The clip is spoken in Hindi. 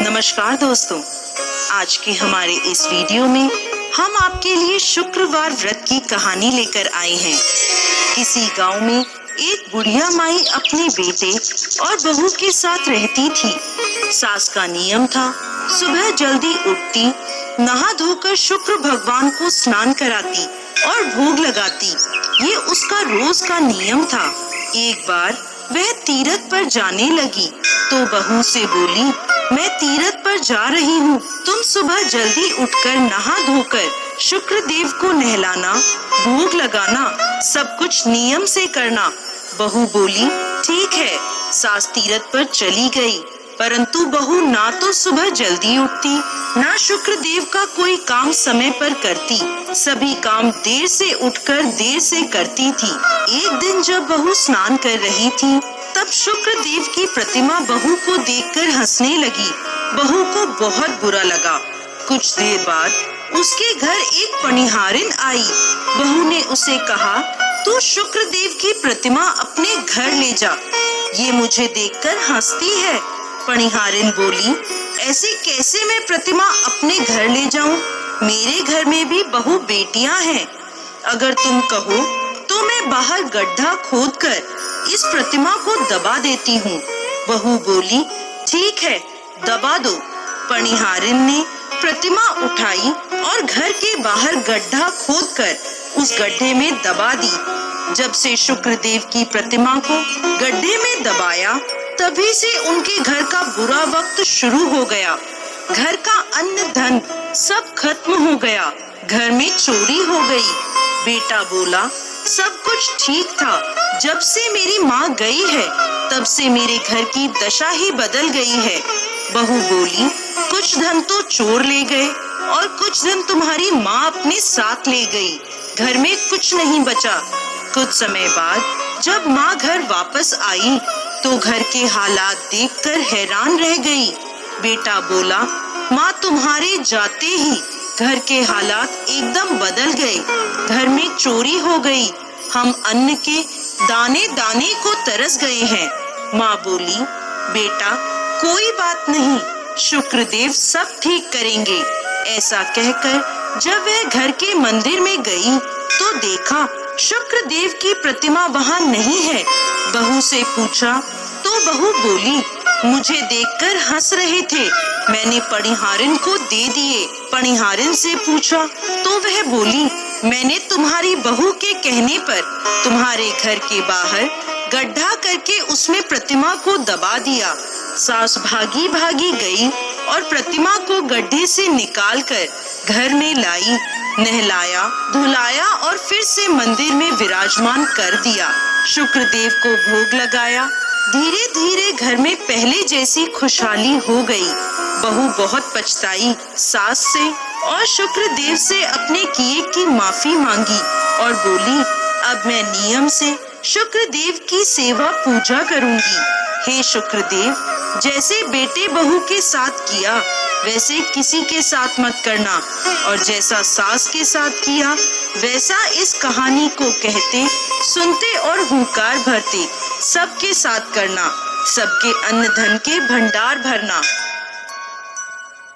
नमस्कार दोस्तों, आज के हमारे इस वीडियो में हम आपके लिए शुक्रवार व्रत की कहानी लेकर आए हैं। किसी गांव में एक बुढ़िया माई अपने बेटे और बहू के साथ रहती थी। सास का नियम था, सुबह जल्दी उठती, नहा धोकर शुक्र भगवान को स्नान कराती और भोग लगाती। ये उसका रोज का नियम था। एक बार वह तीरथ पर जाने लगी तो बहू से बोली, मैं तीरथ पर जा रही हूँ, तुम सुबह जल्दी उठकर नहा धोकर शुक्र देव को नहलाना, भोग लगाना, सब कुछ नियम से करना। बहू बोली, ठीक है। सास तीरथ पर चली गई, परंतु बहू ना तो सुबह जल्दी उठती, ना शुक्र देव का कोई काम समय पर करती। सभी काम देर से उठकर देर से करती थी। एक दिन जब बहू स्नान कर रही थी, तब शुक्र देव की प्रतिमा बहू को देखकर हंसने लगी। बहू को बहुत बुरा लगा। कुछ देर बाद उसके घर एक पनिहारिन आई। बहू ने उसे कहा, तू शुक्र देव की प्रतिमा अपने घर ले जा, ये मुझे देखकर हंसती है। पनिहारिन बोली, ऐसे कैसे मैं प्रतिमा अपने घर ले जाऊं? मेरे घर में भी बहू बेटियां हैं। अगर तुम कहो तो मैं बाहर गड्ढा खोदकर इस प्रतिमा को दबा देती हूँ। बहू बोली, ठीक है, दबा दो। पनिहारिन ने प्रतिमा उठाई और घर के बाहर गड्ढा खोदकर उस गड्ढे में दबा दी। जब से शुक्र देव की प्रतिमा को गड्ढे में दबाया, तभी से उनके घर का बुरा वक्त शुरू हो गया। घर का अन्न धन सब खत्म हो गया। घर में चोरी हो गई। बेटा बोला, सब कुछ ठीक था, जब से मेरी माँ गई है तब से मेरे घर की दशा ही बदल गई है। बहू बोली, कुछ धन तो चोर ले गए और कुछ धन तुम्हारी माँ अपने साथ ले गई। घर में कुछ नहीं बचा। कुछ समय बाद जब माँ घर वापस आई तो घर के हालात देखकर हैरान रह गई। बेटा बोला, माँ तुम्हारे जाते ही घर के हालात एकदम बदल गए। घर में चोरी हो गई। हम अन्न के दाने दाने को तरस गए हैं। माँ बोली, बेटा कोई बात नहीं, शुक्र देव सब ठीक करेंगे। ऐसा कहकर जब वह घर के मंदिर में गई तो देखा शुक्र देव की प्रतिमा वहाँ नहीं है। बहू से पूछा तो बहू बोली, मुझे देखकर हंस रहे थे, मैंने पनिहारिन को दे दिए। पनिहारिन से पूछा तो वह बोली, मैंने तुम्हारी बहू के कहने पर तुम्हारे घर के बाहर गड्ढा करके उसमें प्रतिमा को दबा दिया। सास भागी भागी गई और प्रतिमा को गड्ढे से निकालकर घर में लाई, नहलाया, धुलाया और फिर से मंदिर में विराजमान कर दिया। शुक्र देव को भोग लगाया। धीरे धीरे घर में पहले जैसी खुशहाली हो गई। बहू बहुत पछताई, सास से और शुक्र देव से अपने किए की माफी मांगी और बोली, अब मैं नियम से शुक्र देव की सेवा पूजा करूंगी। हे शुक्र देव, जैसे बेटे बहू के साथ किया वैसे किसी के साथ मत करना, और जैसा सास के साथ किया वैसा इस कहानी को कहते, सुनते और हुंकार भरते सबके साथ करना। सबके अन्न धन के भंडार भरना।